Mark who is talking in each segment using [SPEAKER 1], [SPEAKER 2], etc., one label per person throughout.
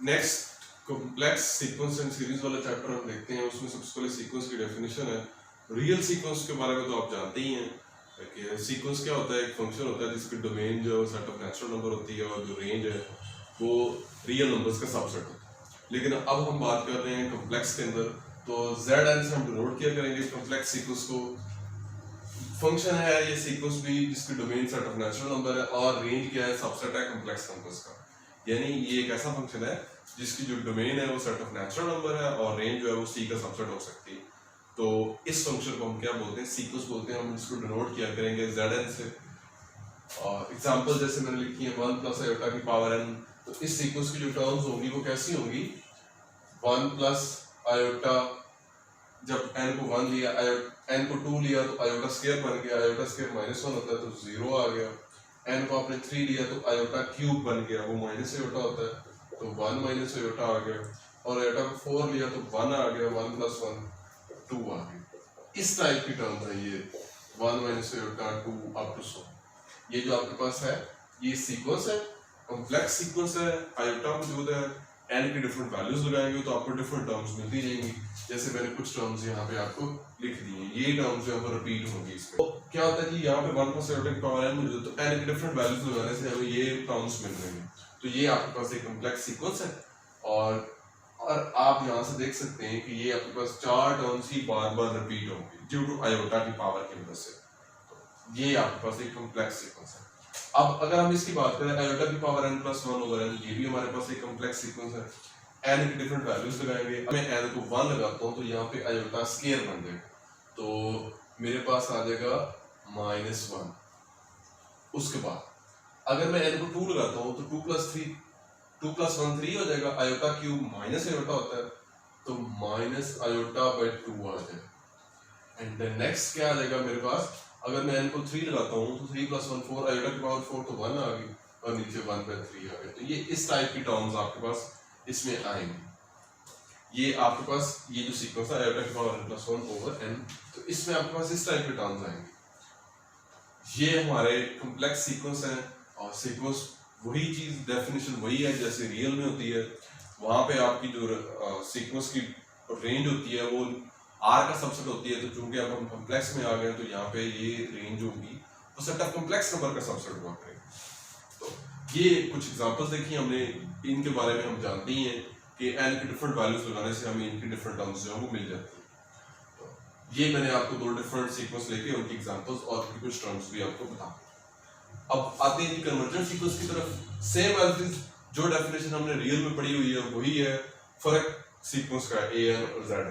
[SPEAKER 1] Next complex sequence and series वाला chapter हम देखते हैं। उसमें सबसे पहले सीक्वेंस की डेफिनेशन है। रियल सीक्वेंस के बारे में तो आप जानते ही हैं कि सीक्वेंस क्या होता है। एक फंक्शन होता है जिसकी डोमेन जो सेट ऑफ नेचुरल नंबर होती है और जो रेंज है वो रियल नंबर्स का सबसेट होता है। लेकिन अब हम बात कर रहे हैं कॉम्प्लेक्स के अंदर, तो Zn से हम डिनोट किया करेंगे कॉम्प्लेक्स सीक्वेंस को। फंक्शन है ये सीक्वेंस भी जिसकी domain set of natural number है और रेंज क्या है, सबसेट है कॉम्प्लेक्स नंबर्स का। यानी ये एक ऐसा फंक्शन है जिसकी जो डोमेन है वो सेट ऑफ नेचुरल नंबर है और रेंज जो है वो सी का सबसेट हो सकती है। तो इस फंक्शन को हम क्या बोलते हैं, सीक्वेंस बोलते हैं। हम इसको डिनोट किया करेंगे Zn से। एग्जांपल जैसे मैंने लिखी है 1 प्लस आयोटा की पावर n, तो इस सीक्वेंस की जो टर्म्स होंगी वो कैसी होंगी, 1 प्लस आयोटा, जब n को 1 लिया, n को 2 लिया तो आयोटा स्क्वायर बन गया, आयोटा स्क्वायर -1 होता है तो 0 आ गया। n को आपने 3 लिया तो आयोटा क्यूब बन गया, वो माइनस आयोटा होता है तो 1 माइनस आयोटा आ गया। और आयोटा को 4 लिया तो 1 आ गया, 1 प्लस 1 2 आ गया। इस टाइप की टर्म है ये 1 माइनस आयोटा 2 अप टू 100। ये जो आपके पास है ये सीक्वेंस है, कॉम्प्लेक्स सीक्वेंस है, आयोटा मौजूद है, n की डिफरेंट वैल्यूज लगाएंगे तो आपको डिफरेंट टर्म्स मिलती जाएंगी। जैसे मैंने कुछ टर्म्स यहाँ पे आपको लिख दिए, ये टर्म्स यहाँ पर रिपीट होंगी। इसमें तो क्या होता है कि यहाँ पे 1 प्लस आयोटा की पावर n मौजूद है तो n की डिफरेंट वैल्यूज लगाने से हमें ये टर्म्स मिल रहे हैं। तो ये आपके पास एक कॉम्प्लेक्स सीक्वेंस है और आप यहाँ से देख सकते हैं कि ये आपके पास 4 टर्म्स ही बार बार रिपीट होंगे ड्यू टू आयोटा की पावर की वजह से। तो ये आपके पास एक कॉम्प्लेक्स सीक्वेंस है। अब अगर हम इसकी बात करें आयोटा की power n plus 1 over n, ये भी हमारे पास एक कॉम्प्लेक्स सीक्वेंस है। n की डिफरेंट वैल्यूज लगाएंगे, मैं n को 1 लगाता हूँ तो यहाँ पे आयोटा स्क्वायर बन जाएगा, तो मेरे पास आ जाएगा -1। उसके बाद अगर मैं n को 2 लगाता हूँ तो 2 प्लस 1 3 हो जाएगा, आयोटा क्यूब माइनस आयोटा होता है तो माइनस आयोटा बाय 2 आ जाएगा। एंड देन नेक्स्ट क्या आ जाएगा मेरे पास, अगर मैं n को 3 लगाता हूँ तो 3 प्लस 1 4, आयोटा की पावर 4 तो 1 आ गई और नीचे 1 बाय 3 आ गया। तो ये इस टाइप की टर्म्स आपके पास इसमें आएंगे। ये आपके पास ये जो सीक्वेंस है आयोटा की power n plus 1 over n, तो इसमें आपके पास इस टाइप के टर्म्स आएंगे। ये हमारे कॉम्प्लेक्स सीक्वेंस हैं और सीक्वेंस वही चीज, डेफिनेशन वही है जैसे रियल में होती है। वहां पे आपकी जो सीक्वेंस की रेंज होती है वो R का सबसेट होती है, तो चूंकि अब हम कॉम्प्लेक्स में आ गए तो यहाँ पे ये रेंज होगी तो सेट ऑफ कॉम्प्लेक्स नंबर का सबसेट हुआ करेगा। तो ये कुछ एग्जांपल्स देखी हमने, इनके बारे में हम जानते ही हैं कि n की डिफरेंट वैल्यूज लगाने से हमें इनकी डिफरेंट टर्म्स जो है वो मिल जाती है। तो ये मैंने आपको 2 डिफरेंट सीक्वेंस लेके उनकी एग्जांपल्स और कुछ टर्म्स भी आपको बता। अब आते हैं कन्वर्जेंट सीक्वेंस की तरफ। सेम एज जो डेफिनेशन हमने रियल में पढ़ी हुई है वही है, फर्क सीक्वेंस का an और Zn।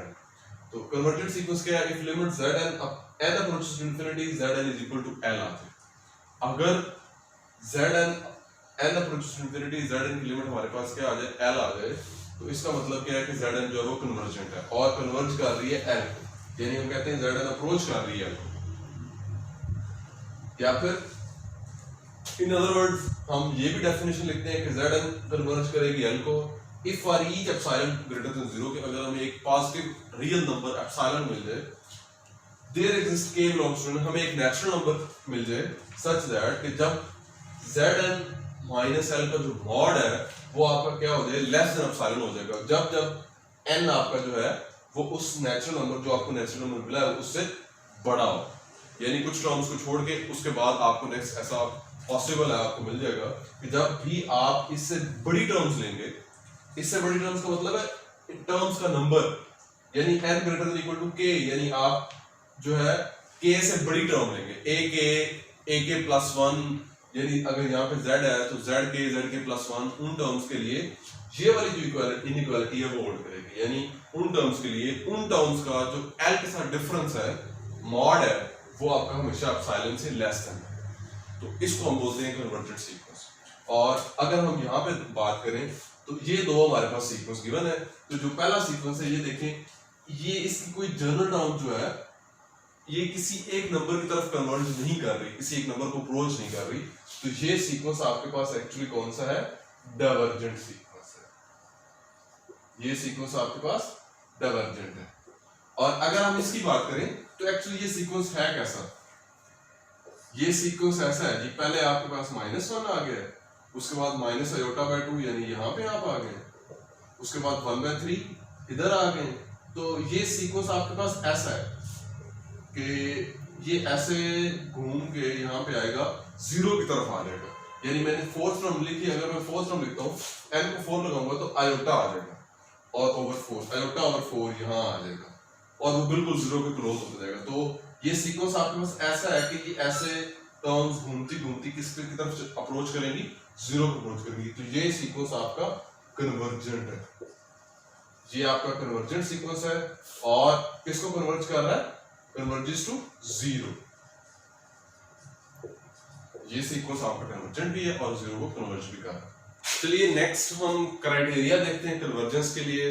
[SPEAKER 1] तो कन्वर्जेंट सीक्वेंस क्या है, if limit Zn n approaches to infinity Zn is equal to L आते हैं। अगर Zn n approaches to infinity, Zn की लिमिट हमारे पास क्या आ जाए, L आ जाए, तो इसका मतलब क्या है कि Zn जो है वो कन्वर्जेंट है और कन्वर्ज कर रही है L, यानी हम कहते हैं Zn अप्रोच कर रही है L। या फिर इन अदर वर्ड्स हम ये भी डेफिनेशन लिखते हैं कि Zn कन्वर्ज करेगी L को if for each epsilon greater than 0, के अगर हमें एक पॉजिटिव रियल नंबर एप्सिलॉन मिल जाए, there exist k belongs to, हमें एक नेचुरल नंबर मिल जाए सच दैट कि जब Zn माइनस L का जो मॉड है वो आपका क्या हो जाए, लेस देन एप्सिलॉन हो जाएगा। जब जब n आपका जो है वो उस नेचुरल नंबर जो आपको नेचुरल नंबर मिला है उससे बड़ा हो, यानी कुछ टर्म्स को छोड़ के उसके बाद आपको नेक्स्ट ऐसा पॉसिबल है आपको मिल जाएगा कि जब भी आप इससे बड़ी टर्म्स लेंगे, इससे बड़ी टर्म्स का मतलब है टर्म्स का नंबर, यानी n greater than equal to k, यानी आप जो है k से बड़ी टर्म लेंगे, ak प्लस 1, यानी अगर यहाँ पे z है तो zk प्लस 1, उन टर्म्स के लिए ये वाली जो इनइक्वालिटी है वो होल्ड करेगी, यानी उन टर्म्स के लिए उन टर्म्स का जो l के साथ डिफरेंस है, मॉड है, वो आपका हमेशा एप्सिलॉन से लेस देन है। तो इसको हम बोलते हैं कन्वर्जेंट सीक्वेंस। और अगर हम यहाँ पे बात करें तो ये दो हमारे पास सीक्वेंस गिवन है। तो जो पहला सीक्वेंस है ये देखें, ये इसकी कोई जनरल टर्म जो है ये किसी एक नंबर की तरफ कन्वर्ज नहीं कर रही, किसी एक नंबर को अप्रोच नहीं कर रही, तो ये सीक्वेंस आपके पास एक्चुअली कौन सा है, डाइवर्जेंट सीक्वेंस है। ये सीक्वेंस आपके पास डाइवर्जेंट है। और अगर हम इसकी बात करें तो एक्चुअली ये सीक्वेंस है कैसा, ये सीक्वेंस ऐसा है जी, पहले आपके पास -1 आ गया, उसके बाद -i/2 यानी यहाँ पे आप आ गए, उसके बाद 1/3 इधर आ गए। तो ये सीक्वेंस आपके पास ऐसा है कि ये ऐसे घूम के यहाँ पे आएगा, 0 की तरफ आ जाएगा। यानी मैंने फोर्थ टर्म लिखी, अगर मैं फोर्थ टर्म लिखता हूँ, n को 4 लगाऊंगा तो आयोटा आ जाएगा, और ओवर 4 आयोटा ओवर 4 यहाँ आ जाएगा, और वो बिल्कुल 0 के क्लोज होता जाएगा। तो ये सीक्वेंस आपके पास ऐसा है कि ये ऐसे टर्म्स घूमती घूमती किसकी तरफ अप्रोच करेंगी, 0 को अप्रोच करेंगी। तो ये सीक्वेंस आपका कन्वर्जेंट है, ये आपका कन्वर्जेंट सीक्वेंस है, और किसको कन्वर्ज कर रहा है, कन्वर्जेस टू 0। ये सीक्वेंस आपका कन्वर्जेंट भी है और 0 को कन्वर्ज भी कर रहा है। चलिए नेक्स्ट हम क्राइटेरिया देखते हैं कन्वर्जेंस के लिए,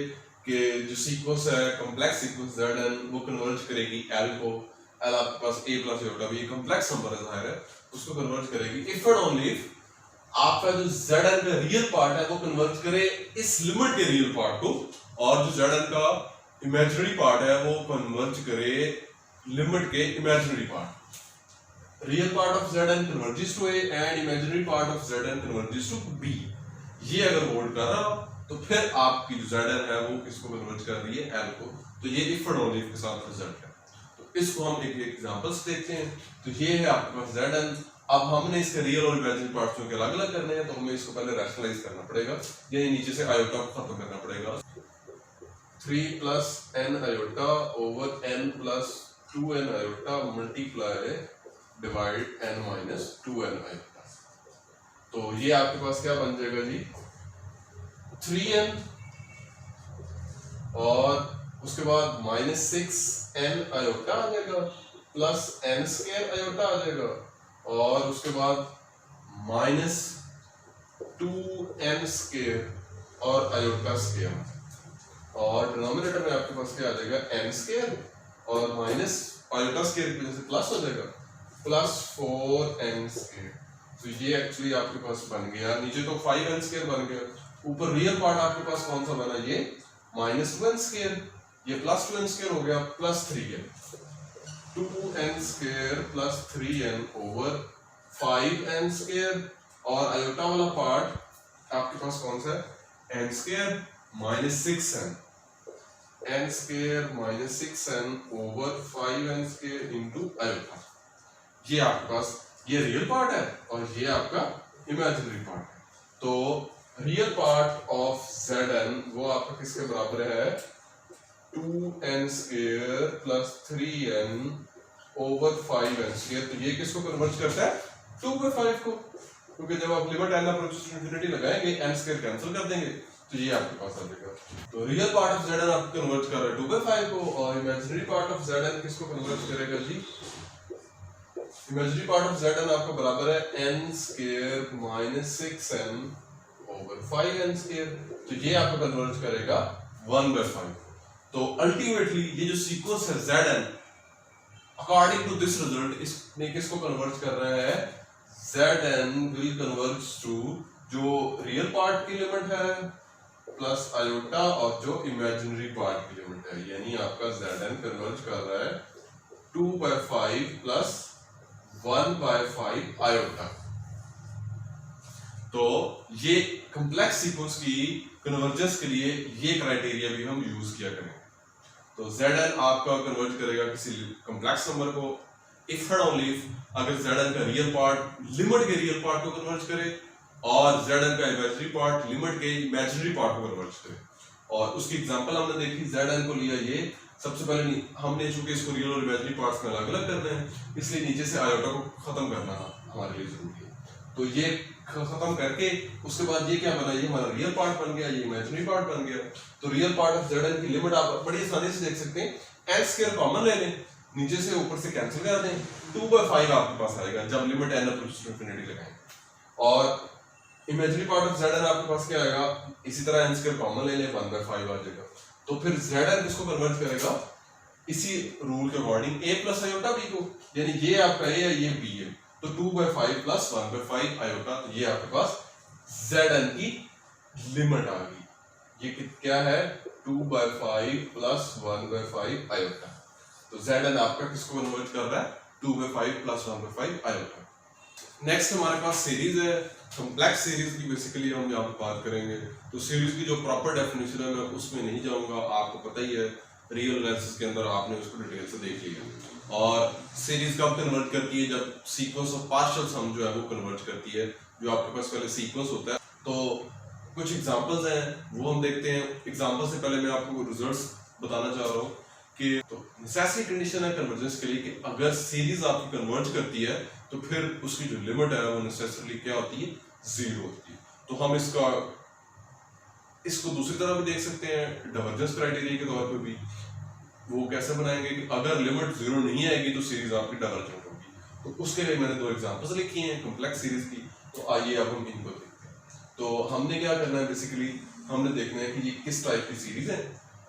[SPEAKER 1] कि जो सीक्वेंस है कॉम्प्लेक्स सीक्वेंस Zn वो कन्वर्ज करेगी L को, L आपके पास a प्लस योटा भी कॉम्प्लेक्स नंबर है, जाहिर है उसको कन्वर्ज करेगी इफ एंड ओनली इफ आपका जो Zn का रियल पार्ट है वो कन्वर्ज करे इस लिमिट के रियल पार्ट को, और जो Zn का इमेजिनरी पार्ट है वो कन्वर्ज करे लिमिट के imaginary part. Real part of Zn converges to A and imaginary part of Zn converges to B। ये अगर होल्ड कर रहा तो फिर आपकी जो Zn है वो किसको कन्वर्ज कर रही है, L को। तो ये इफ एंड ओनली इफ के साथ रिजल्ट है। तो इसको हम एक एग्जांपल्स देखते हैं। तो ये है आपके पास Zn। अब हमने इसके रियल और इमेजिनरी पार्ट्स को अलग अलग करने हैं, तो हमें इसको पहले रैशनलाइज करना पड़ेगा, यानी नीचे से आयोटा को खत्म करना पड़ेगा। 3 plus n iota over n plus 2n iota multiply divide n minus 2n iota. तो ये आपके पास क्या बन जाएगा जी, 3n और उसके बाद माइनस 6n आयोटा आ जाएगा, प्लस n स्क्वायर आयोटा आ जाएगा, और उसके बाद माइनस 2n स्क्वायर और आयोटा स्क्वायर, और डिनोमिनेटर में आपके पास क्या आ जाएगा, n स्क्वायर और माइनस आयोटा स्क्वायर की वजह से प्लस हो जाएगा, प्लस 4n स्क्वायर। तो ये एक्चुअली आपके पास बन गया, नीचे तो 5n स्क्वायर बन गया, ऊपर रियल पार्ट आपके पास कौन सा बना, ये माइनस 2n स्क्वायर, ये प्लस 2n स्क्वायर हो गया, plus 3n, 2n square plus 3n over 5n square, और आयोटा वाला पार्ट आपके पास कौन सा है, n square minus 6n, n square minus 6n over 5n square into iota. ये आपके पास ये रियल पार्ट है और ये आपका इमेजिनरी पार्ट है। तो रियल पार्ट ऑफ Zn वो आपका किसके बराबर है, 2n square plus 3n over 5n square. तो ये किसको कन्वर्ट करता है, 2/5 को, क्योंकि जब आप limit n approaches to infinity लगाएंगे n स्क्वायर कैंसिल कर देंगे, तो ये आपके पास आ जाएगा। तो रियल पार्ट ऑफ Zn आपको कन्वर्ट कर रहा है 2/5 को, और इमेजिनरी पार्ट ऑफ Zn किसको कन्वर्ट करेगा जी, इमेजिनरी पार्ट ऑफ Zn आपका बराबर है n square minus 6n over 5n square. तो ये आपको कन्वर्ट करेगा 1/5। तो अल्टीमेटली ये जो सीक्वेंस है Zn according to this result, इसने किसको कन्वर्ट कर रहा है, Zn विल कन्वर्ज टू जो रियल पार्ट की लिमिट है प्लस आयोटा और जो इमेजिनरी पार्ट की लिमिट है, यानी आपका Zn कन्वर्ज कर रहा है 2/5 प्लस 1/5 आयोटा। तो ये कॉम्प्लेक्स सीक्वेंस की कन्वर्जेंस के लिए ये क्राइटेरिया भी हम यूज किया करेंगे। तो Zn आपका कन्वर्ज करेगा किसी कॉम्प्लेक्स नंबर को इफ एंड ओनली इफ अगर Zn का रियल पार्ट लिमिट के रियल पार्ट को कन्वर्ज करे, और Zn का इमेजिनरी पार्ट लिमिट के इमेजिनरी पार्ट को कन्वर्ज करे। और उसकी एग्जांपल हमने देखी, Zn को लिया ये सबसे पहले हमने, चूंकि इसको रियल और इमेजिनरी पार्ट्स में अलग अलग करना है, इसलिए नीचे से आयोटा को खत्म करना हमारे लिए जरूरी है। तो ये खत्म करके उसके बाद ये क्या बना, ये हमारा रियल पार्ट बन गया, ये इमेजिनरी पार्ट बन गया। तो रियल पार्ट ऑफ Zn की लिमिट आप बड़ी आसानी से देख सकते हैं, n स्क्वायर कॉमन ले लें, नीचे से ऊपर से कैंसिल कर दें, 2/5 आपके पास आएगा जब limit n approaches to infinity लगाएं। और इमेजिनरी पार्ट ऑफ Zn आपके पास क्या आएगा, इसी तरह n स्क्वायर कॉमन ले लें, 1/5 आ जाएगा। तो फिर Zn किसको कन्वर्ट करेगा, इसी रूल के according a plus iota b को, यानी ये आपका a है, ये b है, तो 2/5 प्लस 1/5 आयोटा। तो ये आपके पास Zn की लिमिट आ गई। ये क्या है, 2/5 प्लस 1/5 आयोटा। तो Zn आपका किसको कन्वर्ट कर रहा है, 2/5 प्लस 1/5 आयोटा। नेक्स्ट हमारे पास सीरीज है, कॉम्प्लेक्स सीरीज की बेसिकली हम यहाँ पे बात करेंगे। तो सीरीज की जो प्रॉपर डेफिनेशन है मैं उसमें नहीं जाऊंगा, आपको पता ही है, रियल एनालिसिस के अंदर आपने उसको डिटेल से देख लिया। और सीरीज कब कन्वर्ट करती है, जब सीक्वेंस ऑफ पार्शियल सम जो है वो कन्वर्ट करती है, जो आपके पास पहले सीक्वेंस होता है। तो कुछ एग्जांपल्स हैं वो हम देखते हैं। एग्जांपल से पहले मैं आपको रिजल्ट्स बताना चाह रहा हूँ कि तो नेसेसरी कंडीशन है कन्वर्जेंस के लिए कि अगर सीरीज आपकी कन्वर्ज करती है तो फिर उसकी जो लिमिट है वो नेसेसरली क्या होती है, जीरो होती है। तो हम इसको दूसरी तरह भी देख सकते हैं, डाइवर्जेंस क्राइटेरिया के तौर पे भी। वो कैसे बनाएंगे कि अगर लिमिट जीरो नहीं आएगी तो सीरीज आपकी डाइवर्जेंट होगी। तो उसके लिए मैंने दो एग्जांपल्स लिखी हैं कॉम्प्लेक्स सीरीज की। तो आइए अब हम इनको देखते हैं। तो हमने क्या करना है, बेसिकली हमने देखना है कि ये किस टाइप की सीरीज है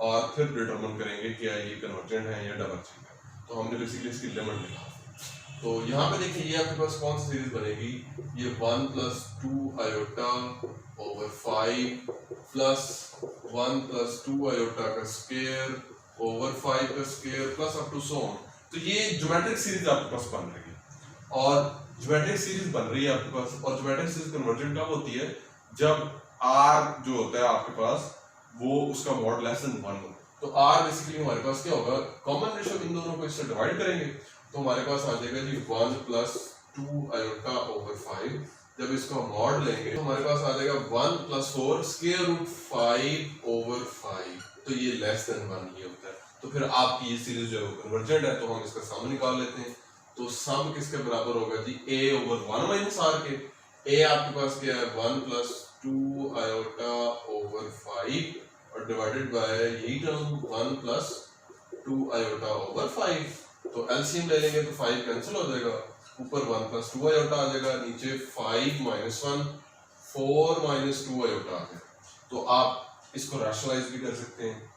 [SPEAKER 1] और फिर डिटरमिन करेंगे क्या ये कन्वर्जेंट है या डाइवर्जेंट है। तो हमने बेसिकली इसकी लिमिट निकाली। तो यहाँ पे देखिए ये आपके पास कौन सी सीरीज बनेगी, ये 1 + 2 आयोटा ओवर 5 प्लस 1 + 2 आयोटा का स्क्वायर ओवर 5 का square plus up to so on. तो ये ज्योमेट्रिक सीरीज आपके पास बन रही है और ज्योमेट्रिक सीरीज बन रही है आपके पास। और ज्योमेट्रिक सीरीज कन्वर्जेंट कब होती है, जब r जो होता है आपके पास वो उसका मॉड लेस देन 1 हो। तो r बेसिकली हमारे पास क्या होगा, कॉमन रेशियो इन दोनों को इससे डिवाइड करेंगे तो हमारे पास आ जाएगा जी 1 + 2 आयोटा ओवर 5। जब इसका मॉड लेंगे तो हमारे पास आ जाएगा 1 + 4 स्क्वायर रूट 5 ओवर 5। तो ये लेस देन 1 ही होता है। तो फिर आपकी ये सीरीज जो है वो कन्वर्जेंट है। तो हम इसका सम निकाल लेते हैं। तो सम किसके बराबर होगा जी, a ओवर 1 - r के। a आपके पास क्या है 1 + 2 आयोटा ओवर 5 और डिवाइडेड बाय यही टर्म 1 + 2 आयोटा ओवर 5। तो एलसीएम ले लेंगे तो 5 कैंसिल हो जाएगा, ऊपर 1 + 2 आयोटा आ जाएगा, नीचे 5 - 1 4 - 2 आयोटा आ गया। तो आप इसको रैशनलाइज भी कर सकते हैं,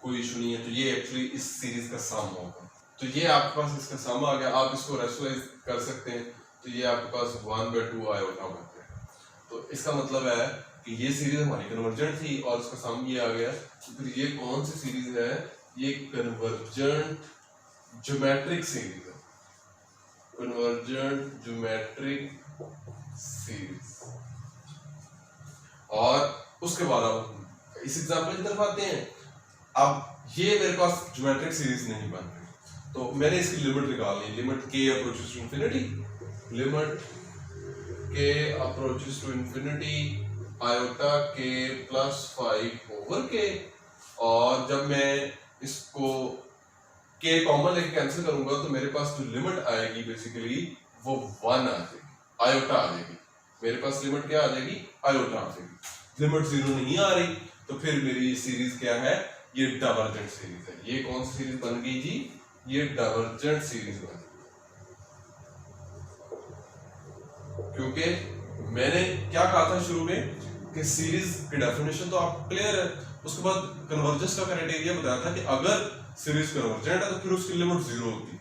[SPEAKER 1] कोई इशू नहीं है। तो ये एक्चुअली इस सीरीज का सम होगा। तो ये आपके पास इसका सम आ गया, आप इसको रैशनलाइज कर सकते हैं। तो ये आपके पास 1/2 आयोटा बन गया। तो इसका मतलब है कि ये सीरीज हमारी कन्वर्जेंट थी और इसका सम ये आ गया। तो फिर ये कौन सी सीरीज है, ये कन्वर्जेंट ज्योमेट्रिक सीरीज है, कन्वर्जेंट ज्योमेट्रिक सीरीज। और उसके बाद अब इस एग्जांपल की तरफ आते हैं। अब ये मेरे पास ज्योमेट्रिक सीरीज नहीं बन रही, तो मैंने इसकी लिमिट निकाल ली, limit k approaches to infinity, limit k approaches to infinity iota k + 5 over k। और जब मैं इसको k कॉमन लेके कैंसिल करूंगा तो मेरे पास जो लिमिट आएगी बेसिकली वो 1 आ जाएगी, आयोटा आ जाएगी। मेरे पास लिमिट क्या आ जाएगी, आयोटा आ जाएगी। लिमिट 0 नहीं आ रही तो फिर मेरी सीरीज क्या है, ये डाइवर्जेंट सीरीज है। ये कौन सी सीरीज बन गई जी, ये डाइवर्जेंट सीरीज बन गई। क्योंकि मैंने क्या कहा था शुरू में कि सीरीज की डेफिनेशन तो आपको क्लियर है। उसके बाद कन्वर्जेंस का क्राइटेरिया बताया था कि अगर सीरीज कन्वर्जेंट है तो फिर उसकी लिमिट 0 होती है।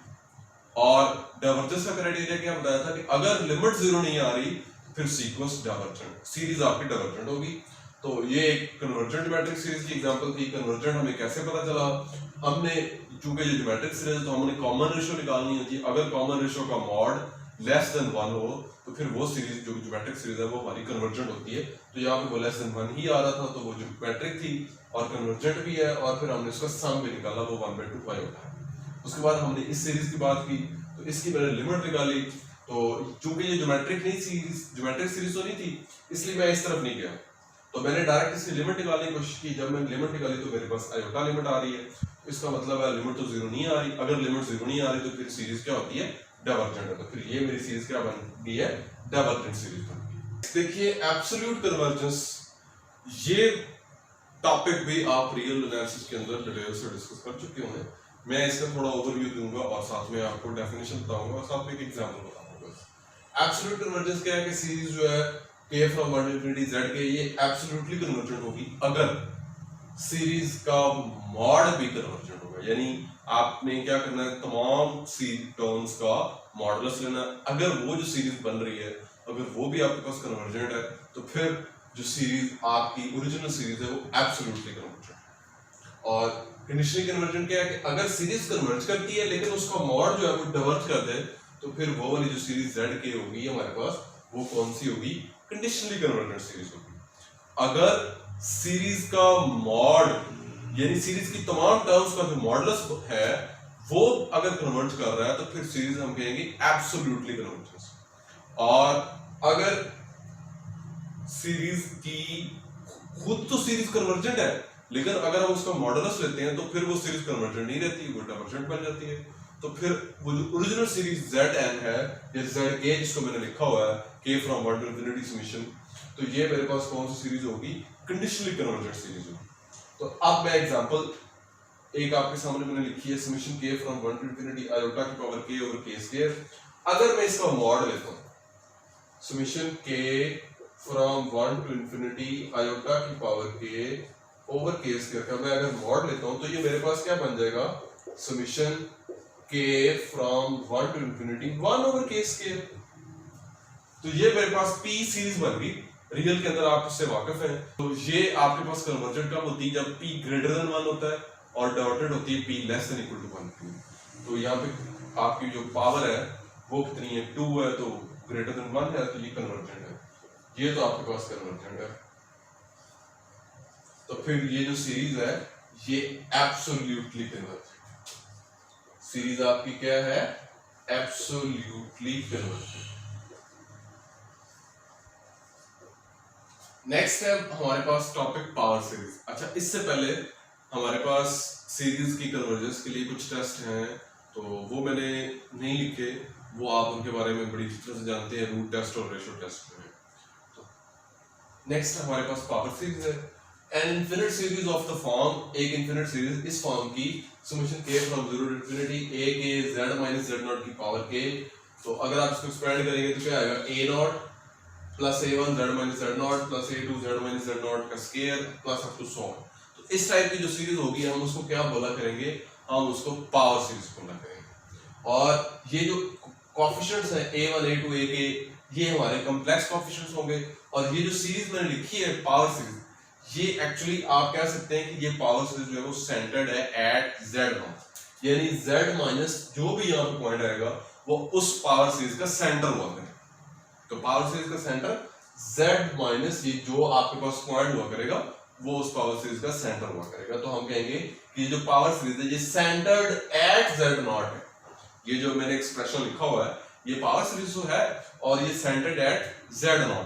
[SPEAKER 1] और डाइवर्जेंस का क्राइटेरिया क्या बताया था कि अगर लिमिट 0 नहीं आ रही फिर सीक्वेंस डाइवर्जेंट, सीरीज आपकी डाइवर्जेंट होगी। तो ये एक कन्वर्जेंट ज्योमेट्रिक सीरीज की एग्जांपल थी। कन्वर्जेंट हमें कैसे पता चला, हमने चूंकि ये ज्योमेट्रिक सीरीज तो हमने कॉमन रेशियो निकालनी होती है। अगर कॉमन रेशियो का मॉड लेस देन 1 हो तो फिर वो सीरीज जो ज्योमेट्रिक सीरीज है वो हमारी कन्वर्जेंट होती है। तो यहाँ पे वो लेस देन 1 ही आ रहा था तो वो ज्योमेट्रिक थी और कन्वर्जेंट भी है। और फिर हमने इसका सम भी निकाला, वो 1/2 पाई होता है। उसके बाद हमने इस सीरीज की बात की तो इसकी मैंने लिमिट निकाली। तो चूंकि ये ज्योमेट्रिक नहीं सीरीज, ज्योमेट्रिक सीरीज तो नहीं थी, इसलिए मैं इस तरफ नहीं गया। तो मैंने डायरेक्ट इसकी लिमिट निकालने की कोशिश की। जब मैंने लिमिट निकाली तो मेरे पास आयोटा लिमिट आ रही है। इसका मतलब है लिमिट तो 0 नहीं आ रही। अगर लिमिट 0 नहीं आ रही तो फिर सीरीज क्या होती है, डाइवर्जेंट है। तो फिर ये मेरी सीरीज क्या बन गई है, डाइवर्जेंट सीरीज बन गई। देखिए एब्सोल्यूट कन्वर्जेंस, ये टॉपिक भी आप रियल एनालिसिस के अंदर डिटेल से डिस्कस कर चुके होंगे। मैं इसका थोड़ा ओवरव्यू दूंगा और साथ में आपको डेफिनेशन बताऊंगा और साथ में एक एग्जांपल बताऊंगा। एब्सोल्यूट कन्वर्जेंस क्या है कि सीरीज जो है k from 1 to infinity z के, ये एब्सोल्युटली कन्वर्जेंट होगी अगर सीरीज का मॉड भी कन्वर्जेंट होगा। यानी आपने क्या करना है, तमाम टर्म्स का मॉडुलस लेना। अगर वो जो सीरीज बन रही है अगर वो भी आपके पास कन्वर्जेंट है तो फिर जो सीरीज आपकी ओरिजिनल सीरीज है वो एब्सोल्युटली कन्वर्जेंट है। और कंडीशनली कन्वर्जेंट क्या है कि अगर सीरीज कन्वर्ज करती है लेकिन उसका मॉड जो है वो डाइवर्ज कर दे तो फिर वो वाली जो सीरीज जेड के होगी हमारे पास वो कौन सी होगी, कंडीशनली कन्वर्जेंट सीरीज होगी। अगर सीरीज का मॉड यानी सीरीज की तमाम टर्म्स का जो मॉडुलस है वो अगर कन्वर्ज कर रहा है तो फिर सीरीज हम कहेंगे एब्सोल्युटली कन्वर्जेंस। और अगर सीरीज की खुद तो सीरीज कन्वर्जेंट है लेकिन अगर हम उसका मॉडुलस लेते हैं तो फिर वो सीरीज कन्वर्जेंट नहीं रहती, वो डाइवर्जेंट बन जाती है। तो फिर वो जो ओरिजिनल सीरीज Zn है या Zk जिसको मैंने लिखा हुआ है k from 1 to infinity summation, तो ये मेरे पास कौन सी सीरीज होगी, कंडीशनली कन्वर्जेंट सीरीज होगी। तो अब मैं एग्जांपल एक आपके सामने मैंने लिखी है, summation k from 1 to infinity iota की power k over k square. अगर मैं इसका मॉड लेता हूं, summation k from 1 to infinity iota की power k over k square का मैं अगर मॉड लेता हूं तो ये मेरे पास क्या बन जाएगा, summation k from 1 to infinity 1 over k square. तो ये मेरे पास p सीरीज बन गई। रियल के अंदर आप इससे वाकिफ हैं। तो ये आपके पास कन्वर्जेंट कब होती है, जब p ग्रेटर देन 1 होता है और डाइवर्टेड होती है p less than equal to 1। तो यहाँ पे आपकी जो पावर है वो कितनी है, 2 है, तो ग्रेटर देन 1 है, तो ये कन्वर्जेंट है। ये तो आपके पास कन्वर्जेंट है। तो फिर ये जो सीरीज है ये एब्सोल्युटली कन्वर्जेंट सीरीज आपकी क्या है, एब्सोल्युटली कन्वर्जेंट। नेक्स्ट है हमारे पास टॉपिक पावर सीरीज। अच्छा, इससे पहले हमारे पास सीरीज की कन्वर्जेंस के लिए कुछ टेस्ट हैं, तो वो मैंने नहीं लिखे, वो आप उनके बारे में बड़ी तरह से जानते हैं, रूट टेस्ट और रेशो टेस्ट में। तो नेक्स्ट हमारे पास पावर सीरीज है। An infinite series of the form, एक इनफिनिट सीरीज इस फॉर्म की, summation k from 0 to infinity a k z minus z0 की पावर k। तो अगर आप इसको एक्सपेंड करेंगे तो क्या आएगा, a0 plus a1 z minus z0 plus a2 z minus z0 का square plus up to so on. तो इस टाइप की जो सीरीज होगी हम उसको क्या बोला करेंगे, हम उसको पावर सीरीज बोला करेंगे। और ये जो कोएफिशिएंट्स हैं a1 a2 ak, ये हमारे कॉम्प्लेक्स कोएफिशिएंट्स होंगे। और ये जो सीरीज मैंने लिखी है पावर सीरीज, ये एक्चुअली आप कह सकते हैं कि ये पावर सीरीज जो है वो सेंटर्ड है एट z0, यानी z माइनस जो भी यहाँ पे पॉइंट आएगा वो उस पावर सीरीज का सेंटर हुआ करेगा। तो पावर सीरीज का सेंटर z माइनस ये जो आपके पास पॉइंट हुआ करेगा वो उस पावर सीरीज का सेंटर हुआ करेगा। तो हम कहेंगे कि ये जो पावर सीरीज है ये सेंटर्ड एट z0 है। ये जो मैंने एक्सप्रेशन लिखा हुआ है ये पावर सीरीज तो है और ये सेंटर्ड एट z0।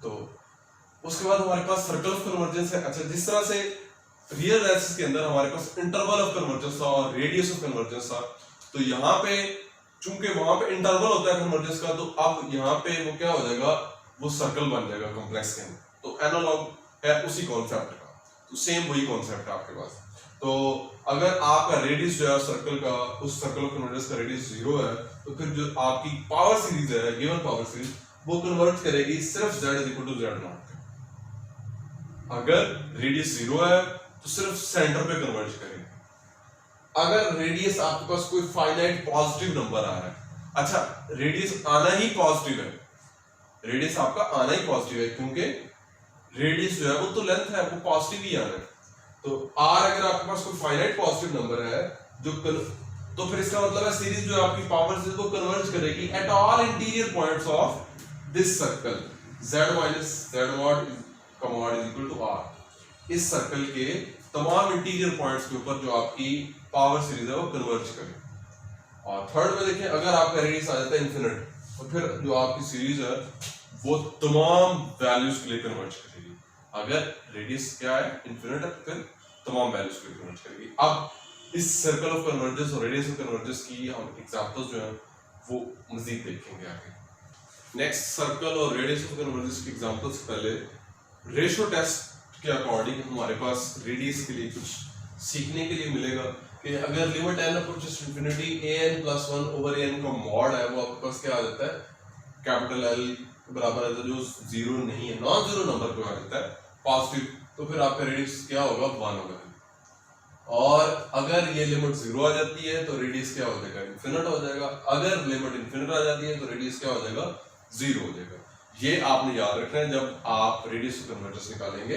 [SPEAKER 1] तो उसके बाद हमारे पास सर्कल ऑफ कन्वर्जेंस है। अच्छा, जिस तरह से रियल रेसिस के अंदर हमारे पास इंटरवल ऑफ कन्वर्जेंस था और रेडियस ऑफ कन्वर्जेंस था, तो यहाँ पे चूंकि वहां पे इंटरवल होता है कन्वर्जेंस का, तो अब यहाँ पे वो क्या हो जाएगा, वो सर्कल बन जाएगा कॉम्प्लेक्स के अंदर। तो एनालॉग है उसी कॉन्सेप्ट का, तो सेम वही कॉन्सेप्ट है आपके पास। तो अगर आपका रेडियस जो है सर्कल का, उस सर्कल ऑफ कन्वर्जेंस का रेडियस 0 है, तो फिर जो आपकी पावर सीरीज है, गिवन पावर सीरीज, वो कन्वर्ट करेगी सिर्फ z is equal to z0। अगर रेडियस 0 है तो सिर्फ सेंटर पे कन्वर्ज करेंगे। अगर रेडियस आपके पास कोई फाइनाइट पॉजिटिव नंबर आ रहा है, अच्छा रेडियस आना ही पॉजिटिव है, रेडियस आपका आना ही पॉजिटिव है क्योंकि रेडियस जो है वो तो लेंथ है, वो पॉजिटिव ही आना है। तो r अगर आपके पास कोई फाइनाइट पॉजिटिव नंबर है जो तो फिर इसका मतलब है सीरीज जो आपकी पावर सीरीज को कन्वर्ज करेगी at all interior points of this circle z minus z0 is equal to r। इस सर्कल के तमाम इंटीरियर पॉइंट्स के ऊपर जो आपकी पावर सीरीज है वो कन्वर्ज करेगी। और थर्ड में देखें, अगर आपका रेडियस आ जाता है इन्फिनिट, तो फिर जो आपकी सीरीज है वो तमाम वैल्यूज के लिए कन्वर्ज करेगी। अगर रेडियस क्या है, इन्फिनिट है, फिर तमाम वैल्यूज के लिए कन्वर्ज करेगी। अब इस सर्कल ऑफ कन्वर्जेंस और रेडियस ऑफ कन्वर्जेंस की हम एग्जांपल्स जो है वो मजीद देखेंगे आगे। नेक्स्ट, सर्कल और रेडियस ऑफ कन्वर्जेंस की एग्जांपल्स पहले रेशो टेस्ट के अकॉर्डिंग हमारे पास रेडियस के लिए कुछ सीखने के लिए मिलेगा कि अगर limit n approaches to infinity an plus 1 over an का मॉड है वो आपके पास क्या आ जाता है, कैपिटल L बराबर है, जो जीरो नहीं है, नॉन जीरो नंबर को आ जाता है पॉजिटिव, तो फिर आपका रेडियस क्या होगा, 1 होगा। और अगर ये लिमिट 0 आ जाती है तो रेडियस क्या हो जाएगा, इन्फिनिट हो जाएगा। अगर लिमिट इन्फिनिट आ जाती है तो रेडियस क्या हो जाएगा, 0 हो जाएगा। ये आपने याद रखना है जब आप रेडियस ऑफ कन्वर्जेंस निकालेंगे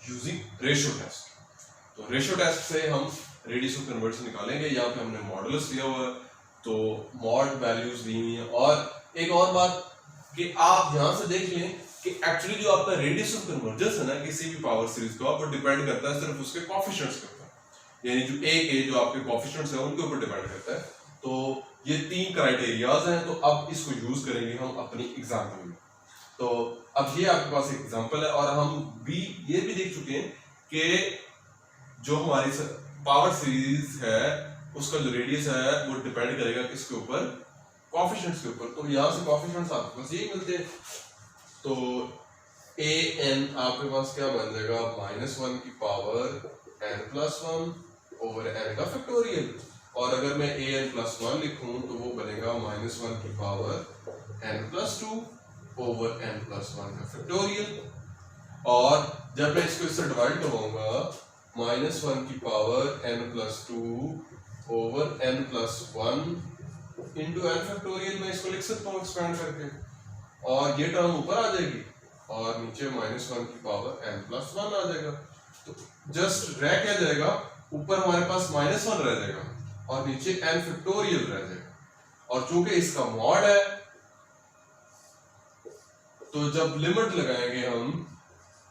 [SPEAKER 1] यूजिंग रेशियो टेस्ट। तो रेशियो टेस्ट से हम रेडियस ऑफ कन्वर्जेंस निकालेंगे। यहाँ पे हमने मॉडुलस लिया हुआ है, तो मॉड वैल्यूज दी हुई है। और एक और बात कि आप यहां से देख लें कि एक्चुअली जो आपका रेडियस ऑफ कन्वर्जेंस है ना किसी भी पावर सीरीज का, वो डिपेंड करता है सिर्फ उसके कोएफिशिएंट्स के ऊपर, यानी जो ए के जो आपके कोएफिशिएंट्स हैं उनके ऊपर डिपेंड करता है। तो ये 3 क्राइटेरियाज हैं। तो अब इसको यूज करेंगे हम अपनी एग्जांपल में। तो अब ये आपके पास एक एग्जांपल है, और हम भी ये भी देख चुके हैं कि जो हमारी पावर सीरीज है उसका जो रेडियस है वो डिपेंड करेगा किसके ऊपर, कोएफिशिएंट्स के ऊपर। तो यहाँ से कोएफिशिएंट्स आपके पास यही मिलते हैं। तो ए एन आपके पास क्या बन जाएगा, -1 की पावर n+1 ओवर n का फैक्टोरियल। और अगर मैं ए एन प्लस 1 लिखूं तो वो बनेगा -1 की पावर n+2 ओवर n+1 का फैक्टोरियल। और जब मैं इसको इससे डिवाइड करवाऊंगा, -1 की power n+2 over n+1 into n factorial, मैं इसको लिख सकता हूँ एक्सपेंड करके, और ये टर्म ऊपर आ जाएगी और नीचे -1 की पावर n+1 आ जाएगा। तो जस्ट रह क्या जाएगा, ऊपर हमारे पास -1 रह जाएगा और नीचे n फैक्टोरियल रह जाएगा। और चूंकि इसका मॉड है तो जब लिमिट लगाएंगे हम,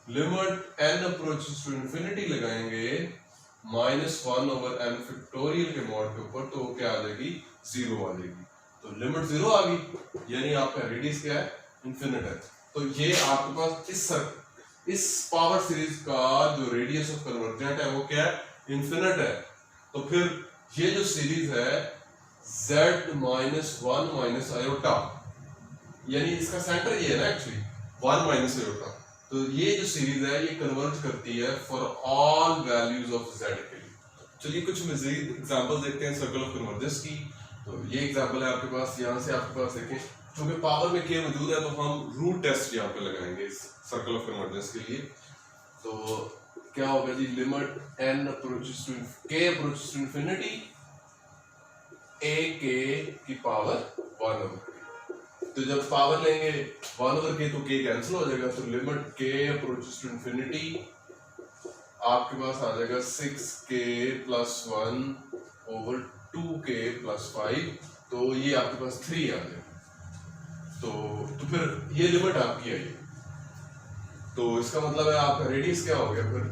[SPEAKER 1] limit n approaches to infinity लगाएंगे -1 ओवर n फैक्टोरियल के मॉड के ऊपर, तो क्या आ जाएगी, 0 आ जाएगी। तो लिमिट 0 आ गई, यानी आपका रेडियस क्या है, इनफिनिट है। तो ये आपके पास इस पावर सीरीज का जो रेडियस ऑफ कन्वर्जेंट है वो क्या है, इनफिनिट है। तो फिर ये जो सीरीज है z-1 आयोटा, यानी इसका सेंटर ये है ना एक्चुअली 1 आयोटा, तो ये जो सीरीज है ये कन्वर्ज करती है for all values of z के लिए। चलिए कुछ मजीद एग्जांपल्स देखते हैं सर्कल ऑफ कन्वर्जेंस की। तो ये एग्जांपल है आपके पास, यहाँ से आपके पास देखें, क्योंकि पावर में k मौजूद है तो हम रूट टेस्ट यहाँ पे लगाएंगे इस सर्कल ऑफ कन्वर्जेंस के लिए। तो क्या होगा जी, limit n approaches to infinity a k की पावर 1 ओवर k। तो जब पावर लेंगे 1 ओवर k तो k कैंसिल हो जाएगा, तो limit k approaches to infinity आपके पास आ जाएगा 6k plus 1 over 2k plus 5, तो ये आपके पास 3 आ जाएगा। तो फिर ये लिमिट आपकी आई। तो इसका मतलब है आपका रेडियस क्या हो गया, फिर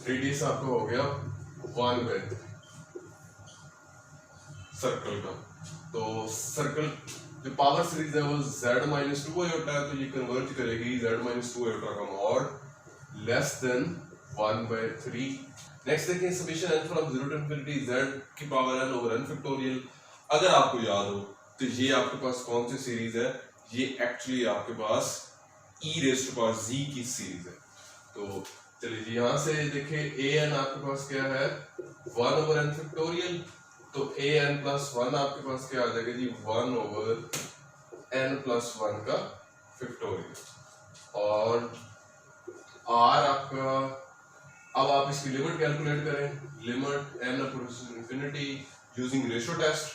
[SPEAKER 1] रेडियस आपका हो गया 1/3 सर्कल का। तो सर्कल जो पावर सीरीज है वो z-2 आयोटा है, तो ये कन्वर्ज करेगी z-2 आयोटा का मॉड लेस देन 1/3। नेक्स्ट देखिए, summation n from 0 to infinity z की power n over n factorial. अगर आपको याद हो तो ये आपके पास कौन सी सीरीज है, ये एक्चुअली आपके पास e⁻z की सीरीज है। तो चलिए जी यहाँ से देखिए, an आपके पास क्या है 1 ओवर n फैक्टोरियल, तो an+1 आपके पास क्या आ जाएगा जी 1 ओवर n+1 का फैक्टोरियल। और r आपका, अब आप इसकी लिमिट कैलकुलेट करें, limit n approaches to infinity using ratio test,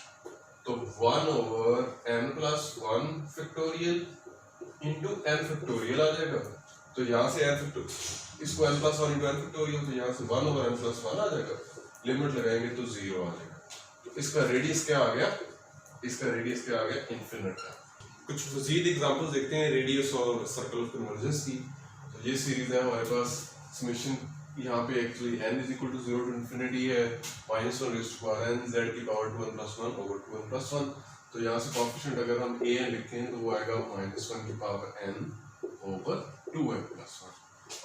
[SPEAKER 1] तो 1 over n+1 factorial into n factorial आ जाएगा। तो यहाँ से n फैक्टोरियल, इसको n+1 इंटू n फैक्टोरियल, तो यहाँ से 1 ओवर n+1 आ जाएगा। लिमिट लगाएंगे तो 0 आ जाएगा। तो इसका रेडियस क्या आ गया, इसका रेडियस क्या आ गया, इनफिनिट है। कुछ मजीद एग्जांपल्स देखते हैं रेडियस और सर्कल ऑफ कन्वर्जेंस की। तो ये सीरीज है हमारे पास, समेशन यहाँ पे एक्चुअली n = 0 टू इंफिनिटी है, -1n z की पावर 2n+1 ओवर 2n+1। तो यहाँ से कोएफिशिएंट अगर हम an लिखते हैं तो वो आएगा -1 की पावर n ओवर 2n+1।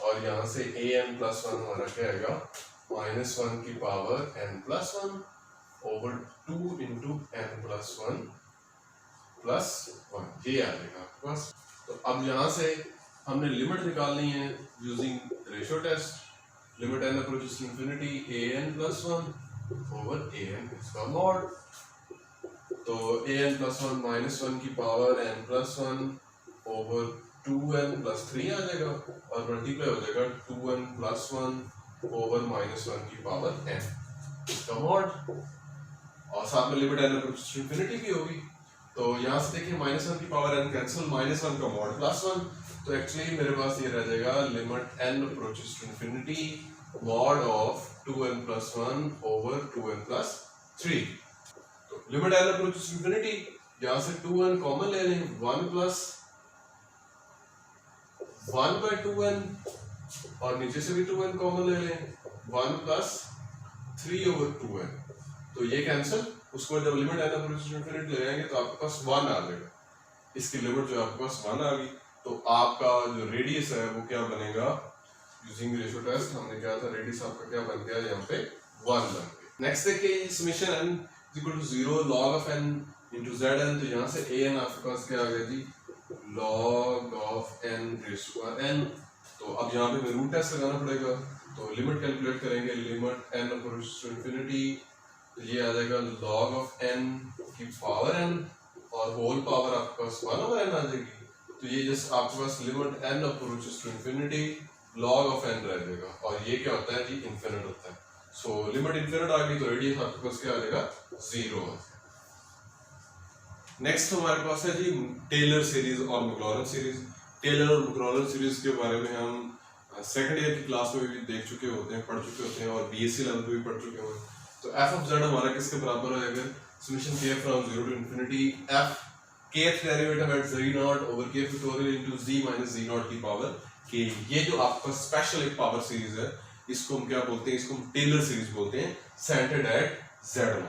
[SPEAKER 1] और यहाँ से an+1 हमारा क्या आएगा, -1 की power n+1 over 2 into n+1 plus 1, ये आ जाएगा आपके पास। तो अब यहाँ से हमने लिमिट निकालनी है using ratio test. Limit n approaches to infinity an+1 over an इसका मॉड। तो an+1 -1 की पावर n+1 ओवर 2n+3 आ जाएगा, और मल्टीप्लाई हो जाएगा 2n+1 ओवर -1 की पावर n इसका मॉड, और साथ में limit n approaches to infinity भी होगी। तो यहाँ से देखिए -1 की पावर n कैंसिल, -1 का मॉड +1, तो एक्चुअली मेरे पास ये रह जाएगा limit n approaches to infinity mod of 2n+1 over 2n+3। तो लिमिट n अप्रोचेस इंफिनिटी, यहां से 2n कॉमन ले लें, 1 प्लस 1/2n और नीचे से भी 2n कॉमन ले लें, 1 प्लस 3/2n। तो ये कैंसिल, उसको जब लिमिट n अप्रोचेस इंफिनिटी ले आएंगे तो आपके पास 1 आ जाएगा। इसकी लिमिट जो आपके पास 1 आ गई तो आपका जो रेडियस है वो क्या बनेगा, यूजिंग रेशियो टेस्ट हमने क्या था, रेडियस आपका क्या बन गया यहाँ पे 1 बन गया। नेक्स्ट देखिए summation n equal to 0 log of n into zn, तो यहाँ से an आपके पास क्या आ गया जी, log of n raise to n। तो अब यहाँ पे हमें रूट टेस्ट लगाना पड़ेगा, तो लिमिट कैलकुलेट करेंगे, limit n approaches to infinity, तो ये आ जाएगा log ऑफ n की पावर n और होल पावर आपके पास 1/n आ जाएगी। तो ये जस्ट आपके पास limit n approaches to infinity log of n रह जाएगा, और ये क्या होता है जी, इनफिनिट होता है। सो लिमिट इनफिनिट आ गई तो रेडियस आपके पास क्या आ जाएगा, 0 है। नेक्स्ट हमारे पास है जी टेलर सीरीज और मैक्लॉरेन सीरीज। टेलर और मैक्लॉरेन सीरीज के बारे में हम सेकंड ईयर की क्लास में भी देख चुके होते हैं, पढ़ चुके होते हैं, और बीएससी लेवल पे भी पढ़ चुके हैं। तो एफ ऑफ जेड हमारा किसके बराबर है, अगर समेशन के from 0 to infinity f kth derivative at z0 over k factorial into z minus z0 की पावर k। ये जो आपका स्पेशल एक पावर सीरीज है, इसको हम क्या बोलते हैं, इसको हम टेलर सीरीज बोलते हैं, सेंटर्ड एट z0।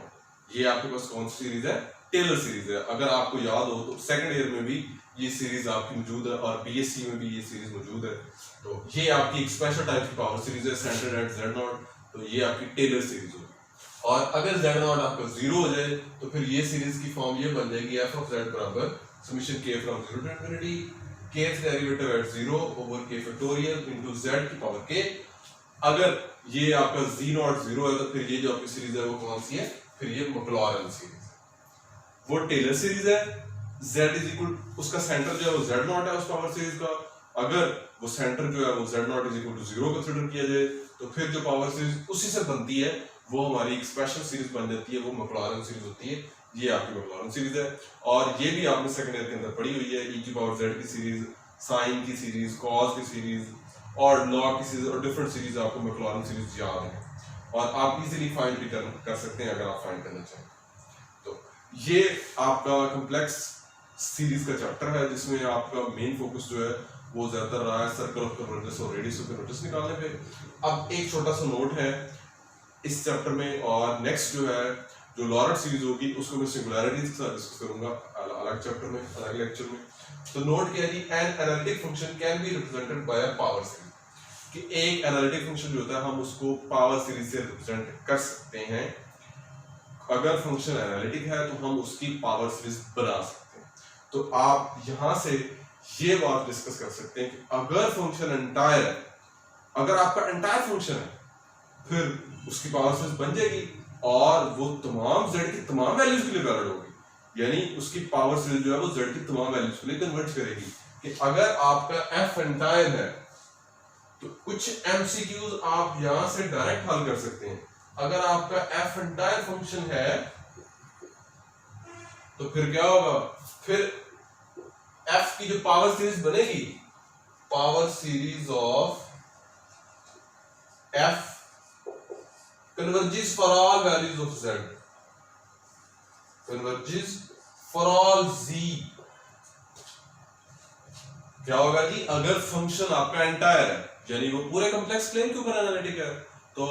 [SPEAKER 1] ये आपके पास कौन सी सीरीज है, टेलर सीरीज है। अगर आपको याद हो तो सेकंड ईयर में भी ये सीरीज आपकी मौजूद है और बीएससी में भी ये सीरीज मौजूद है। तो ये आपकी एक स्पेशल टाइप की पावर सीरीज है, सेंटर्ड एट z0, तो ये आपकी टेलर सीरीज होगी। और अगर z0 आपका 0 हो जाए तो फिर ये सीरीज की फॉर्म ये बन जाएगी f ऑफ z बराबर summation k from 0 to infinity kth derivative at 0 over k factorial into z की पावर k। अगर ये आपका z0 0 है तो फिर ये जो आपकी सीरीज है वो कौन सी है, फिर ये मैक्लॉरेन सीरीज है। वो टेलर सीरीज है, z इज इक्वल, उसका सेंटर जो है वो z0 है उस पावर सीरीज का। अगर वो सेंटर जो है वो z0 is equal to 0 consider किया जाए तो फिर जो पावर सीरीज उसी से बनती है वो हमारी एक स्पेशल सीरीज बन जाती है, वो मैक्लॉरेन सीरीज होती है। ये आपकी मैक्लॉरेन सीरीज है, और ये भी आपने सेकंड ईयर के अंदर पढ़ी हुई है, e की पावर z की सीरीज, साइन की सीरीज, कॉस की सीरीज और लॉग की सीरीज और डिफरेंट सीरीज आपको मैक्लॉरेन सीरीज याद है, और आप इजीली फाइंड भी कर सकते हैं अगर आप फाइंड करना चाहें। तो ये आपका कॉम्प्लेक्स सीरीज का चैप्टर है जिसमें आपका मेन फोकस जो है वो ज्यादातर रहा है सर्कल ऑफ कन्वर्जेंस और रेडियस ऑफ कन्वर्जेंस निकालने पे। अब एक छोटा सा नोट है इस चैप्टर में, और नेक्स्ट जो है जो लॉरेंट सीरीज होगी उसको मैं सिंगुलैरिटीज के साथ डिस्कस करूंगा अलग चैप्टर में, अलग लेक्चर में। तो नोट किया जी, an analytic function can be represented by a power series, कि एक एनालिटिक फंक्शन जो होता है हम उसको पावर सीरीज से रिप्रेजेंट कर सकते हैं। अगर फंक्शन एनालिटिक है तो हम उसकी पावर सीरीज बना सकते हैं। तो आप यहां से ये बात डिस्कस कर सकते हैं कि अगर फंक्शन एंटायर है, अगर आपका एंटायर फंक्शन है फिर उसकी पावर सीरीज बन जाएगी और वो तमाम z की तमाम वैल्यूज के लिए वैलिड होगी, यानी उसकी पावर सीरीज जो है वो z की तमाम वैल्यूज के लिए कन्वर्ट करेगी। कि अगर आपका f एंटायर है तो कुछ एमसीक्यूज आप यहां से डायरेक्ट हल कर सकते हैं। अगर आपका f एंटायर फंक्शन है तो फिर क्या होगा, फिर f की जो पावर सीरीज बनेगी, power series of f converges for all values of z, converges for all z। क्या होगा जी, अगर फंक्शन आपका एंटायर है यानी वो पूरे कॉम्प्लेक्स प्लेन के ऊपर एनालिटिक है, तो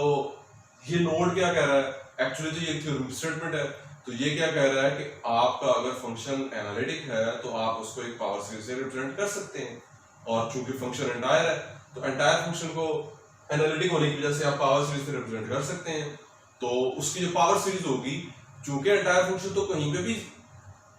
[SPEAKER 1] ये नोड क्या कह रहा है, एक्चुअली तो ये थ्योरम स्टेटमेंट है, तो ये क्या कह रहा है कि आपका अगर फंक्शन एनालिटिक है तो आप उसको एक पावर सीरीज से रिप्रेजेंट कर सकते हैं। और चूंकि फंक्शन एंटायर है तो एंटायर फंक्शन को एनालिटिक होने की वजह से आप पावर सीरीज से रिप्रेजेंट कर सकते हैं। तो उसकी जो पावर सीरीज होगी, चूंकि एंटायर फंक्शन तो कहीं पे भी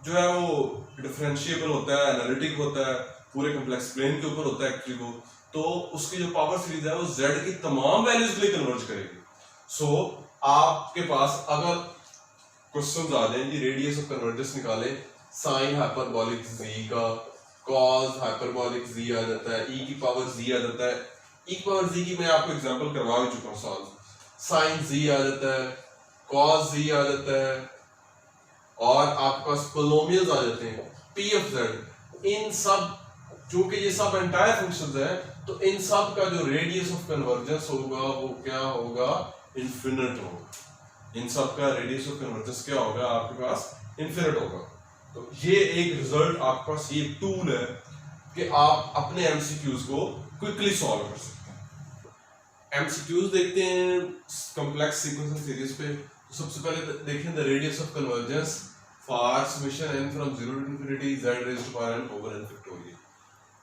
[SPEAKER 1] जो है वो डिफरेंशिएबल होता है, एनालिटिक होता है, पूरे कॉम्प्लेक्स प्लेन के ऊपर होता है एक्चुअली वो, तो उसकी जो पावर सीरीज है वो z की तमाम वैल्यूज के लिए कन्वर्ज करेगी। सो आपके पास अगर क्वेश्चन आ जाए जी रेडियस ऑफ कन्वर्जेंस निकाले, साइन हाइपरबोलिक z का, कॉस हाइपरबोलिक z आ जाता है, e की पावर z आ जाता है, e की पावर z की मैं आपको एग्जांपल करवा भी चुका हूं सॉल्व, साइन z आ जाता है, कॉस z आ जाता है, और आपके पास पोलिनोमियल्स आ जाते हैं p ऑफ z। इन सब चूंकि ये सब एंटायर फंक्शंस है तो इन सब का जो रेडियस ऑफ कन्वर्जेंस होगा वो क्या होगा, इनफिनिट होगा। इन सब का रेडियस ऑफ कन्वर्जेंस क्या होगा आपके पास, इनफिनिट होगा। तो ये एक रिजल्ट आपके पास, ये टूल है कि आप अपने एमसीक्यूज को क्विकली सॉल्व कर सकते हैं। एमसीक्यूज देखते हैं कॉम्प्लेक्स सीक्वेंस एंड सीरीज पे। तो सबसे पहले देखें the radius of convergence for summation n from 0 to infinity z raised to power n over n factorial.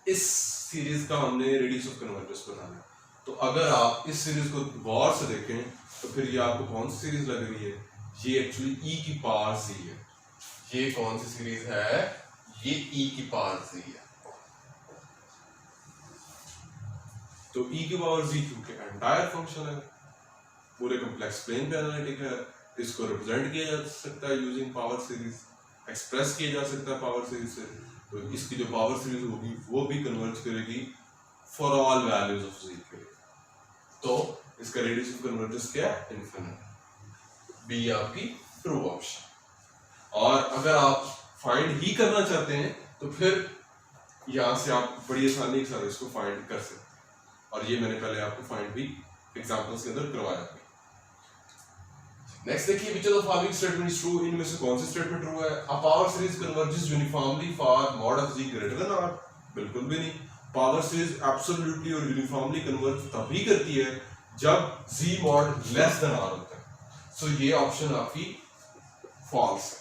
[SPEAKER 1] इस सीरीज का हमने रेडियस ऑफ कन्वर्जेंस बनाना है। तो अगर आप इस सीरीज को गौर से देखें तो फिर ये आपको कौन सी सीरीज लग रही है, ये एक्चुअली e की पावर z है। ये कौन सी सीरीज है, ये e की पावर z है। तो e की पावर z क्योंकि एंटायर फंक्शन है, पूरे कॉम्प्लेक्स प्लेन पे एनालिटिक है, इसको रिप्रेजेंट किया जा सकता है यूजिंग पावर सीरीज, एक्सप्रेस किया जा सकता है पावर सीरीज से। तो इसकी जो पावर सीरीज होगी वो भी कन्वर्ज करेगी for all values of z के लिए। तो इसका रेडियस ऑफ कन्वर्जेंस क्या है, इनफिनिट। बी आपकी ट्रू ऑप्शन। और अगर आप फाइंड ही करना चाहते हैं तो फिर यहां से आप बड़ी आसानी के साथ इसको फाइंड कर सकते हैं। और ये मैंने पहले आपको फाइंड भी एग्जांपल्स के अंदर करवाया था। नेक्स्ट देखिए, which of the following statement is true, इनमें से कौन सी स्टेटमेंट ट्रू है। अ power series converges uniformly for mod of z greater then r, बिल्कुल भी नहीं। पावर सीरीज एब्सोल्युटली और यूनिफॉर्मली कन्वर्ज तभी करती है जब z mod less then r होता है। सो ये ऑप्शन आपकी फॉल्स है।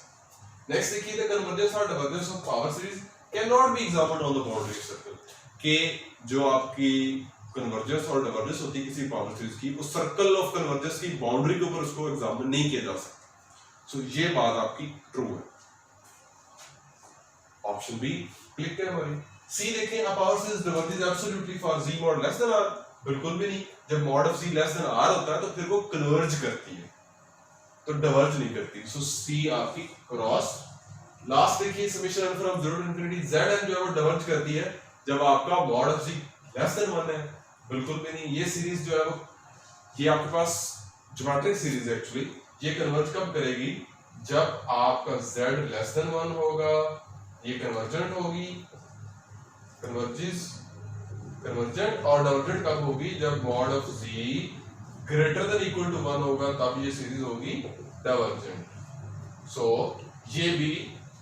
[SPEAKER 1] नेक्स्ट देखिए, द कन्वर्जेंस और divergence of power series can not be examined on the boundary circle, के जो आपकी कन्वर्जेंस और डाइवर्जेंस होती है किसी पावर सीरीज की, उस सर्कल ऑफ कन्वर्जेंस की बाउंड्री के ऊपर उसको एग्जामिन नहीं किया जा सकता। सो ये बात आपकी ट्रू है। ऑप्शन बी क्लिक है हमारी। सी देखें, अ power series diverges absolutely for z mod less then r, बिल्कुल भी नहीं। जब mod of z less then r होता है तो फिर वो कन्वर्ज करती है, तो डाइवर्ज नहीं करती। सो सी आपकी क्रॉस। लास्ट देखिए, summation n from 0 to infinity zn जो है वो डाइवर्ज करती है जब आपका mod of z less than 1 है, बिल्कुल भी नहीं। ये सीरीज जो है वो, ये आपके पास ज्योमेट्रिक सीरीज है एक्चुअली, ये कन्वर्ज कब करेगी, जब आपका z लेस देन 1 होगा, ये कन्वर्जेंट होगी, कन्वर्जेंट और डाइवर्जेंट कब होगी, जब mod of z greater than equal to 1 होगा, तब ये सीरीज होगी डाइवर्जेंट। सो ये भी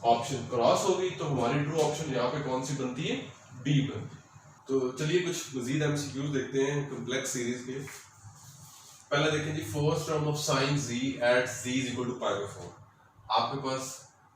[SPEAKER 1] ऑप्शन क्रॉस होगी। तो हमारी ट्रू ऑप्शन यहाँ पे कौन सी बनती है, बी बनती है। तो चलिए कुछ मजीद एमसीक्यूज देखते हैं कॉम्प्लेक्स सीरीज के। पहले देखें जी, first term of sine z at z is equal to π/4। आपके पास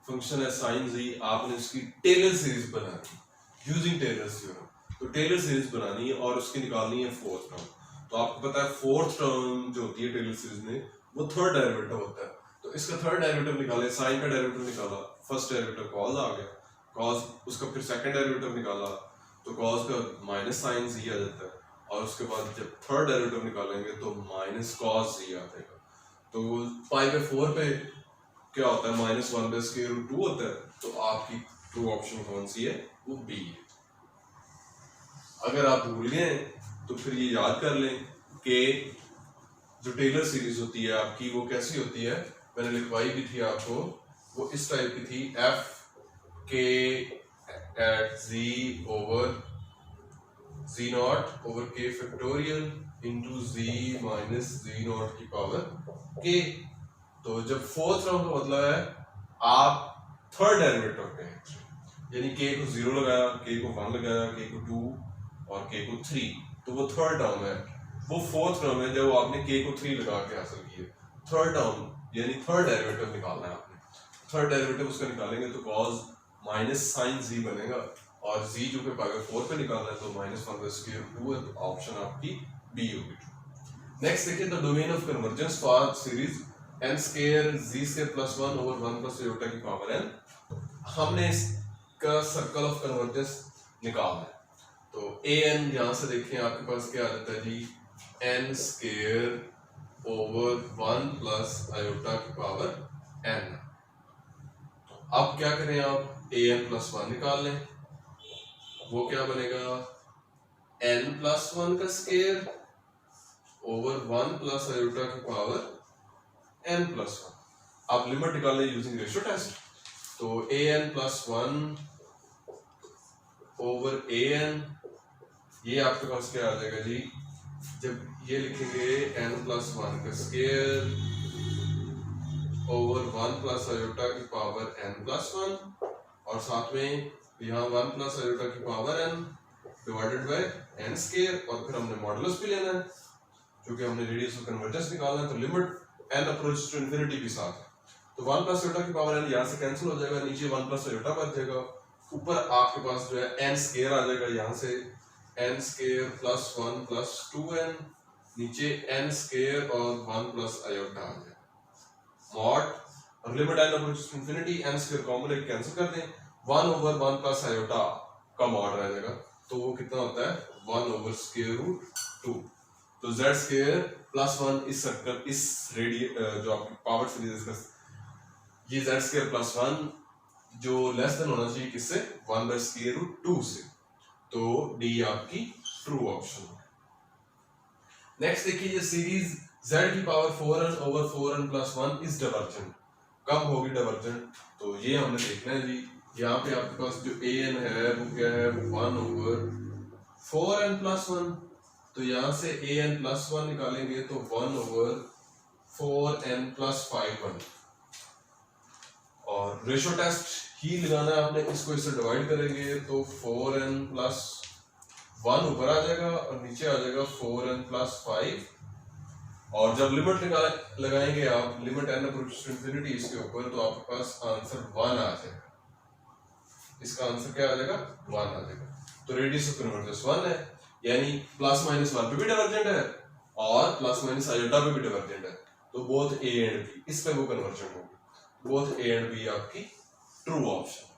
[SPEAKER 1] फंक्शन है साइन z, आपने इसकी टेलर सीरीज बनानी यूजिंग टेलर्स थ्योरम। तो टेलर सीरीज बनानी है और उसकी निकालनी है फोर्थ टर्म। तो आपको पता है फोर्थ टर्म जो होती है टेलर सीरीज में वो थर्ड डेरिवेटिव होता है। तो इसका थर्ड डेरिवेटिव निकाले, साइन का डेरिवेटिव निकाला, फर्स्ट डेरिवेटिव कॉस आ गया, कॉस उसका फिर सेकंड डेरिवेटिव निकाला तो cos का माइनस साइन z आ जाता है, और उसके बाद जब थर्ड डेरिवेटिव निकालेंगे तो माइनस cos z आ जाएगा। तो π/4 पे क्या होता है, -1/√2 होता है। तो आपकी ट्रू ऑप्शन कौन सी है, वो बी है। अगर आप भूल गए तो फिर ये याद कर लें कि जो टेलर सीरीज होती है आपकी वो कैसी होती है, मैंने लिखवाई भी थी आपको, वो इस टाइप की थी, f के at z over z naught over k factorial into z minus z naught की पावर k। तो जब फोर्थ टर्म का मतलब है आप थर्ड डेरिवेटिव पे हैं, यानी k को 0 लगाया, k को 1 लगाया, k को 2 और k को 3, तो वो थर्ड टर्म है। वो फोर्थ टर्म है जब आपने k को 3 लगा के हासिल किया। थर्ड टर्म यानी थर्ड डेरिवेटिव निकालना है आपने। थर्ड डेरिवेटिव उसका निकालेंगे तो cos माइनस साइन z बनेगा, और z जो कि π/4 पे निकालना है तो -1/√2 है। तो ऑप्शन आपकी बी होगी। नेक्स्ट देखिए, the domain of convergence for series n² z² + 1 over 1 + j की पावर n। हमने इसका सर्कल ऑफ कन्वर्जेंस निकालना है। तो an यहां से देखें आपके पास क्या आ जाता है जी, n² ओवर 1 + j की पावर n। अब क्या करें, आप an + 1 निकाल लें, वो क्या बनेगा, n + 1 का स्क्वायर ओवर 1 + j की पावर n + 1। आप लिमिट निकाल लें यूजिंग रेशियो टेस्ट। तो an + 1 ओवर an, ये आपके पास क्या आ जाएगा जी, जब ये लिखेंगे n + 1 का स्क्वायर ओवर 1 प्लस आयोटा की पावर n प्लस 1 और साथ में यहाँ 1 प्लस आयोटा की power n divided by n square और फिर हमने मॉडुलस भी लेना है क्योंकि हमने रेडियस ऑफ कन्वर्जेंस निकालना है तो limit n approach to infinity भी साथ है तो 1 प्लस आयोटा की पावर n यहाँ से कैंसिल हो जाएगा नीचे 1 प्लस आयोटा बच जाएगा ऊपर आपके पास जो है n स्क्वायर आ जाएगा यहाँ से n square plus 1 plus 2n नीचे n स्क्वायर और 1 प्लस आयोटा आ जाएगा मॉड और limit n approach to infinity n square common एक कैंसिल कर दें 1 ओवर 1 प्लस आयोटा का मॉड रह जाएगा तो वो कितना होता है 1 ओवर स्क्वायर रूट 2 तो z स्क्वायर प्लस 1 इस सर्कल इस रेडियस जो आपकी पावर सीरीज डिस्कस ये z स्क्वायर प्लस 1 जो लेस देन होना चाहिए किससे 1 बाय स्क्वायर रूट 2 से तो d आपकी ट्रू ऑप्शन है नेक्स्ट देखिए ये सीरीज z की power 4n over 4n plus 1 is divergent कब होगी डाइवर्जेंट तो ये हमने देखना है जी यहाँ पे आपके पास जो an है वो क्या है 1 ओवर 4n प्लस 1 तो यहाँ से an प्लस 1 निकालेंगे तो 1 ओवर 4n प्लस 5 और रेशो टेस्ट ही लगाना है आपने इसको इससे डिवाइड करेंगे तो 4n प्लस 1 ऊपर आ जाएगा और नीचे आ जाएगा 4n प्लस 5 और जब लिमिट लगाएंगे आप limit n approach to infinity इसके ऊपर तो आपके पास आंसर 1 आ जाएगा इसका आंसर क्या आ जाएगा 1 आ जाएगा तो रेडियस ऑफ कन्वर्जेंस 1 है यानी प्लस माइनस 1 पे भी डाइवर्जेंट है और प्लस माइनस आयोटा पे भी डाइवर्जेंट है तो बोथ a एंड b इस पे वो कन्वर्जन होगी बोथ a एंड b आपकी ट्रू ऑप्शन